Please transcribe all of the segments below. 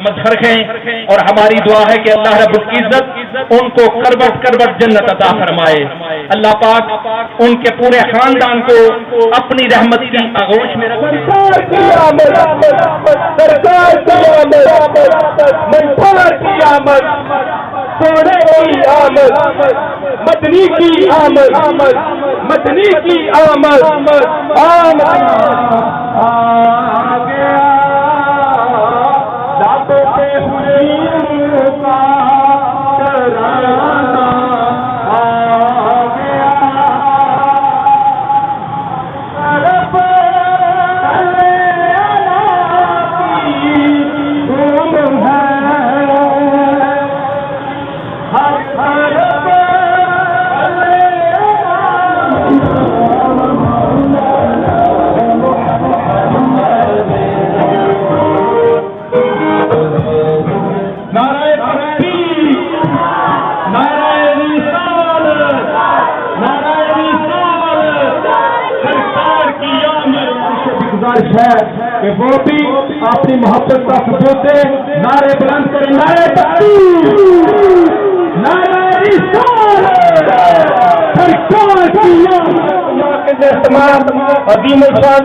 مظہر ہیں اور ہماری دعا ہے کہ اللہ رب العزت ان کو کروٹ کروٹ جنت عطا فرمائے. اللہ پاک ان کے پورے خاندان کو اپنی رحمت کی آغوش میں رکھے. مدنی کی آمد، مدنی کی آمد. کہ وہ بھی اپنی محبت کا ثبوت دے. نعرے بلند کریں، نعرے تکبیر، نعرے رسالت، سرکار کی اہتمام عظیم الشان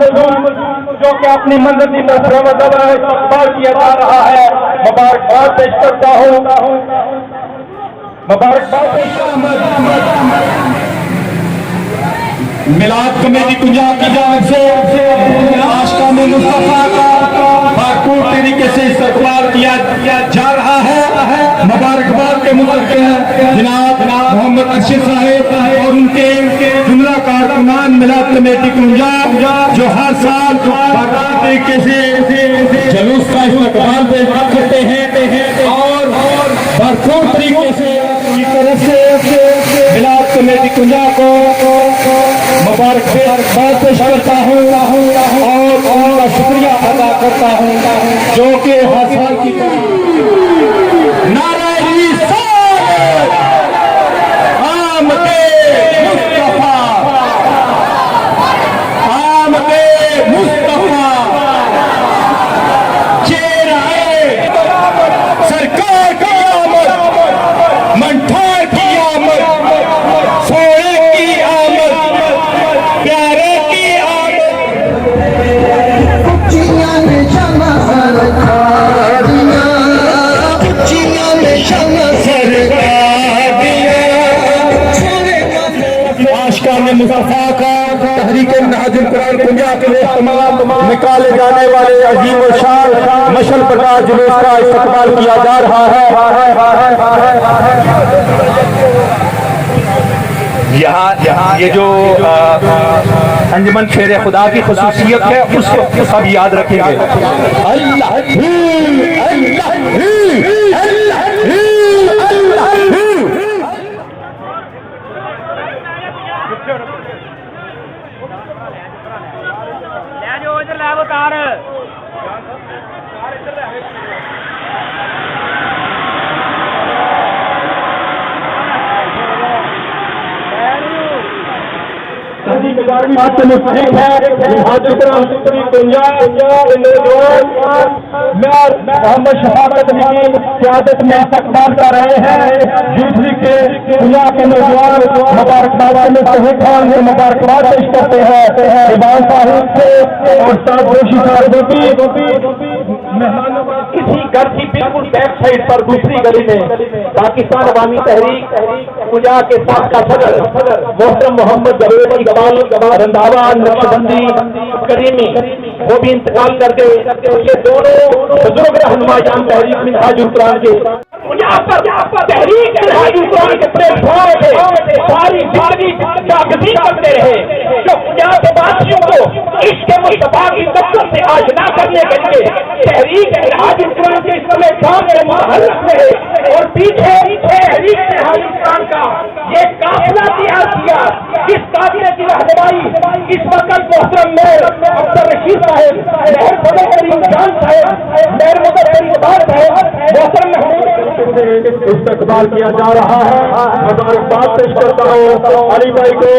جو کہ اپنی منزل کی طرف رواں ہے استقبال کیا جا رہا ہے. مبارکباد پیش کرتا ہوں، مبارکباد پیش میلاد کمیٹی پنجاب کی جانب سے آشقان مصطفیٰ کا بھرپور طریقے سے استقبال کیا جا رہا ہے. مبارکباد کے متعلق جناب محمد ارشد صاحب اور ان کے جملہ کارکنان میلاد کمیٹی پنجاب جو ہر سال بھرپور طریقے سے جلوس کا استقبال کرتے ہیں اور بھرپور طریقے سے کی طرف سے میلاد کمیٹی پنجاب کو مبارکباد پیش کرتا ہوں اور ان کا شکریہ ادا کرتا ہوں جو کہ ہر سال کی نعرہ رسالت، آمد مصطفیٰ، آمد مصطفیٰ، چہرہ سرکار کی آمد، منٹھار کی آمد، سوڑے کی آمد، پیارے کی آمد. کچیاں میں شمع سرکار دیا، کچیاں میں شمع سرکار دیا. آشقان مصطفیٰ کا تحریک نہج القرآن پنجاب کے تمام نکالے جانے والے عظیم الشان مشعل پرکاش جلوس کا استقبال کیا جا رہا ہے. یہاں یہ جو انجمن شیر خدا کی خصوصیت ہے اس کو سب یاد رکھیں گے. اللہ بات سے مستحق ہے حاضر قرآن پنجاب محمد شفاقت کی قیادت میں استقبال کر رہے ہیں. دوسری کے پنجاب کے نوجوان مبارکباد میں صحیح خان سے مبارکباد پیش کرتے ہیں. ایوان صاحب سے اور ساتھ دوشی صاحب مہمانوں کا کسی گھر کی بالکل بیک سائڈ پر دوسری گلی میں پاکستان عوامی تحریک پنجاب کے ساتھ کا صدر محترم محمد جاوید اقبال رنداوا نقشبندی کریمی وہ بھی انتقال کر کے یہ دونوں بزرگ رہنما جان تحریک منہاج القرآن کے تحریک منہاج القرآن کے پلیٹ فارم پہ ساری زندگی جاگزی کرتے رہے جو پنجاب کے بادشاہوں کو عشق مصطفیٰ کی نفرت سے آشنا کرنے کے لیے تحریک منہاج القرآن کے اس پلیٹ فارم میں محرک رہے اور پیچھے تحریک منہاج القرآن کا یہ قافلہ تیار کیا جس کا قافلے کی رہنمائی اس وقت محترم میر عبد الرشید صاحب، میر فضل کریم جان صاحب، میر مظفر اقبال صاحب، محترم محمود استقبال کیا جا رہا ہے۔ مبارکباد پیش کرتا ہوں علی بھائی کو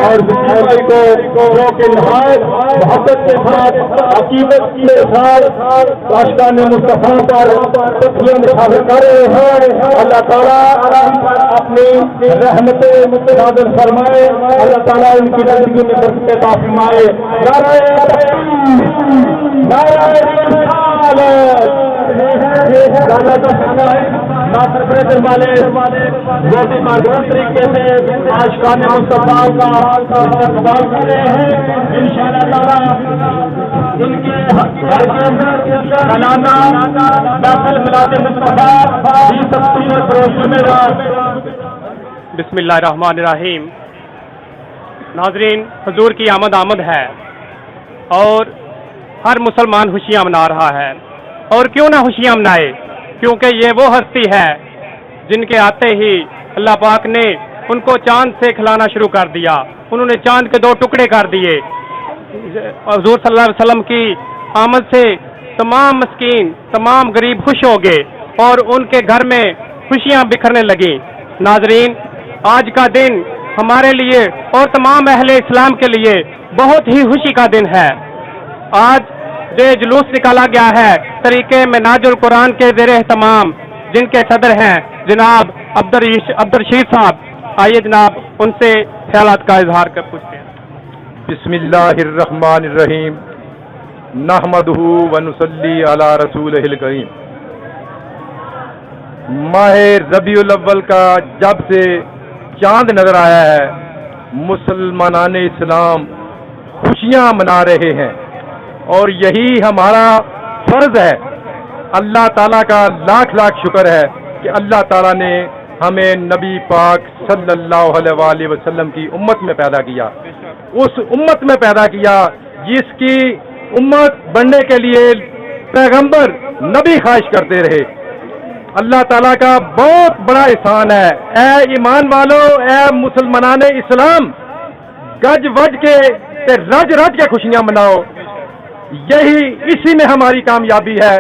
اور وسیم بھائی کو، جو کہ نہایت محبت کے ساتھ عقیدت کے ساتھ راشدان مصطفیٰ پر تسلیم ثابت کر رہے ہیں۔ اللہ تعالیٰ اپنی رحمت نازل فرمائے، اللہ تعالیٰ ان کی زندگی میں برکت عطا فرمائے۔ نعرہ رسالت، ناصر بریدر والے بہت ہی معذور طریقے سے عاشقان مصطفیٰ کا استقبال کر رہے ہیں۔ انشاءاللہ تعالیٰ ان کے سالانہ داخل میلاد مصطفیٰ بھی تقسیم اور فروخت میں بسم اللہ الرحمن الرحیم۔ ناظرین، حضور کی آمد ہے اور ہر مسلمان خوشیاں منا رہا ہے، اور کیوں نہ خوشیاں منائے، کیونکہ یہ وہ ہستی ہے جن کے آتے ہی اللہ پاک نے ان کو چاند سے کھلانا شروع کر دیا، انہوں نے چاند کے 2 ٹکڑے کر دیے۔ حضور صلی اللہ علیہ وسلم کی آمد سے تمام مسکین، تمام غریب خوش ہو گئے اور ان کے گھر میں خوشیاں بکھرنے لگیں۔ ناظرین، آج کا دن ہمارے لیے اور تمام اہل اسلام کے لیے بہت ہی خوشی کا دن ہے۔ آج یہ جلوس نکالا گیا ہے طریقے مناج القرآن کے زیر اہتمام، جن کے صدر ہیں جناب عبد الرشید صاحب۔ آئیے جناب ان سے خیالات کا اظہار کر پوچھتے ہیں۔ بسم اللہ الرحمن الرحیم، نحمدہ ونصلی علی رسولہ الکریم۔ ماہ ربیع الاول کا جب سے چاند نظر آیا ہے، مسلمانان اسلام خوشیاں منا رہے ہیں، اور یہی ہمارا فرض ہے۔ اللہ تعالیٰ کا لاکھ لاکھ شکر ہے کہ اللہ تعالیٰ نے ہمیں نبی پاک صلی اللہ علیہ وآلہ وسلم کی امت میں پیدا کیا، اس امت میں پیدا کیا جس کی امت بننے کے لیے پیغمبر نبی خواہش کرتے رہے۔ اللہ تعالیٰ کا بہت بڑا احسان ہے۔ اے ایمان والو، اے مسلمانان اسلام، گج وج کے رج رج کے خوشیاں مناؤ، یہی اسی میں ہماری کامیابی ہے،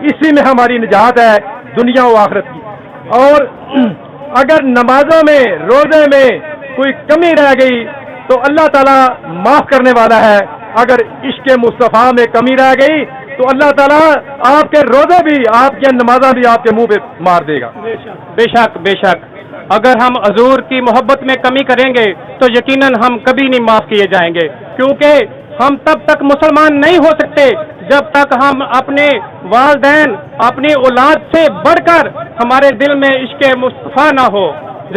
اسی میں ہماری نجات ہے دنیا و آخرت کی۔ اور اگر نمازوں میں، روزے میں کوئی کمی رہ گئی تو اللہ تعالیٰ معاف کرنے والا ہے، اگر عشق مصطفیٰ میں کمی رہ گئی تو اللہ تعالیٰ آپ کے روزے بھی، آپ کی نمازیں بھی آپ کے منہ پہ مار دے گا۔ بے شک بے شک، اگر ہم حضور کی محبت میں کمی کریں گے تو یقیناً ہم کبھی نہیں معاف کیے جائیں گے، کیونکہ ہم تب تک مسلمان نہیں ہو سکتے جب تک ہم اپنے والدین، اپنی اولاد سے بڑھ کر ہمارے دل میں عشق مصطفیٰ نہ ہو۔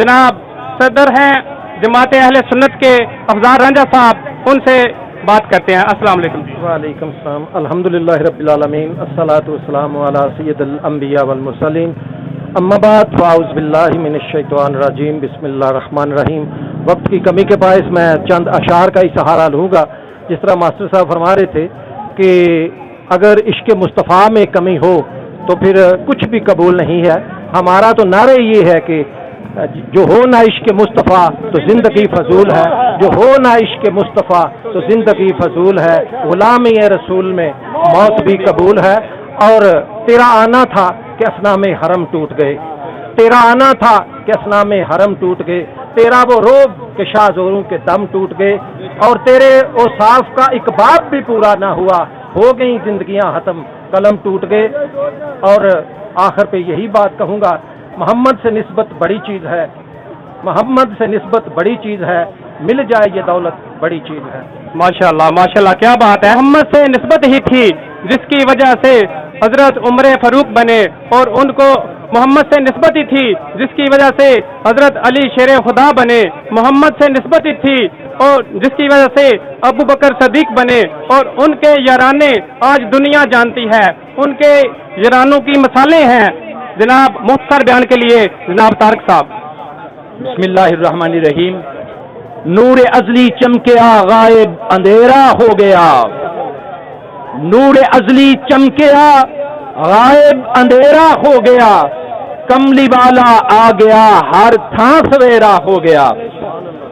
جناب صدر ہیں جماعت اہل سنت کے افضال رنجا صاحب، ان سے بات کرتے ہیں۔ السلام علیکم جی۔ وعلیکم السلام۔ الحمدللہ رب العالمین، الصلاۃ والسلام علی سید الانبیاء والمرسلین، اما بعد، فاعوذ باللہ من الشیطان الرجیم، بسم اللہ الرحمن الرحیم۔ وقت کی کمی کے باعث میں چند اشعار کا ہی سہارا لوں گا۔ جس طرح ماسٹر صاحب فرما رہے تھے کہ اگر عشق مصطفیٰ میں کمی ہو تو پھر کچھ بھی قبول نہیں ہے۔ ہمارا تو نعرہ یہ ہے کہ جو ہو نہ عشق مصطفیٰ تو زندگی فضول ہے، جو ہو نہ عشق مصطفیٰ تو زندگی فضول ہے، غلامی رسول میں موت بھی قبول ہے۔ اور تیرا آنا تھا کہ اسنام حرم ٹوٹ گئے، تیرا آنا تھا کہ اسنام حرم ٹوٹ گئے، تیرا وہ روب کہ شاہزوروں کے دم ٹوٹ گئے، اور تیرے اوصاف کا ایک باب بھی پورا نہ ہوا، ہو گئی زندگیاں ختم، قلم ٹوٹ گئے۔ اور آخر پہ یہی بات کہوں گا، محمد سے نسبت بڑی چیز ہے، محمد سے نسبت بڑی چیز ہے، مل جائے یہ دولت بڑی چیز ہے۔ ماشاءاللہ ماشاءاللہ، کیا بات ہے۔ محمد سے نسبت ہی تھی جس کی وجہ سے حضرت عمر فاروق بنے، اور ان کو محمد سے نسبت ہی تھی جس کی وجہ سے حضرت علی شیر خدا بنے، محمد سے نسبت ہی تھی اور جس کی وجہ سے ابو بکر صدیق بنے، اور ان کے یارانے آج دنیا جانتی ہے، ان کے یارانوں کی مثالیں ہیں۔ جناب مختصر بیان کے لیے جناب طارق صاحب۔ بسم اللہ الرحمن الرحیم۔ نور ازلی چمکیا غائب اندھیرا ہو گیا، نور ازلی چمکیا غائب اندھیرا ہو گیا، کملی والا آ گیا ہر تھاں سویرا ہو گیا۔